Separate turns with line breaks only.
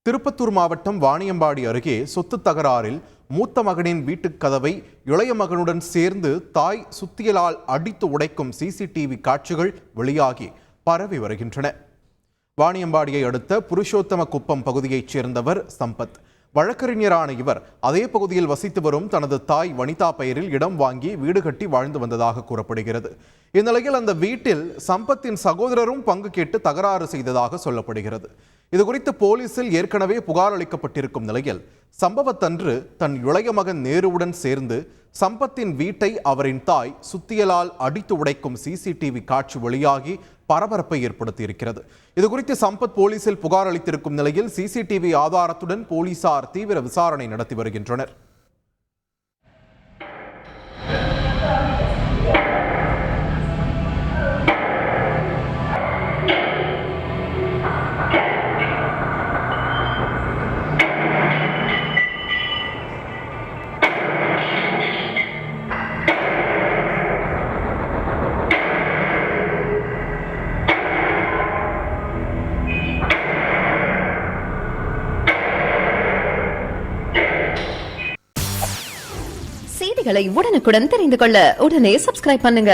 திருப்பத்தூர் மாவட்டம் வாணியம்பாடி அருகே சொத்து தகராறில் மூத்த மகனின் வீட்டுக் கதவை இளைய மகனுடன் சேர்ந்து தாய் சுத்தியலால் அடித்து உடைக்கும் சிசிடிவி காட்சிகள் வெளியாகி பரவி வருகின்றன. வாணியம்பாடியை அடுத்த புருஷோத்தம குப்பம் பகுதியைச் சேர்ந்தவர் சம்பத். வழக்கறிஞரான இவர் அதே பகுதியில் வசித்து வரும் தனது தாய் வனிதா பெயரில் இடம் வாங்கி வீடு கட்டி வாழ்ந்து வந்ததாக கூறப்படுகிறது. இந்நிலையில் அந்த வீட்டில் சம்பத்தின் சகோதரரும் பங்கு கேட்டு தகராறு செய்ததாக சொல்லப்படுகிறது. இதுகுறித்து போலீசில் ஏற்கனவே புகார் அளிக்கப்பட்டிருக்கும் நிலையில் சம்பவத்தன்று தன் இளைய மகன் நேருவுடன் சேர்ந்து சம்பத்தின் வீட்டை அவரின் தாய் சுத்தியலால் அடித்து உடைக்கும் சிசிடிவி காட்சி வெளியாகி பரபரப்பை ஏற்படுத்தியிருக்கிறது. இதுகுறித்து சம்பத் போலீசில் புகார் அளித்திருக்கும் நிலையில் சிசிடிவி ஆதாரத்துடன் போலீசார் தீவிர விசாரணை நடத்தி வருகின்றனர்.
செய்திகளை உடனுக்குடன் தெரிந்து கொள்ள உடனே சப்ஸ்கிரைப் பண்ணுங்க.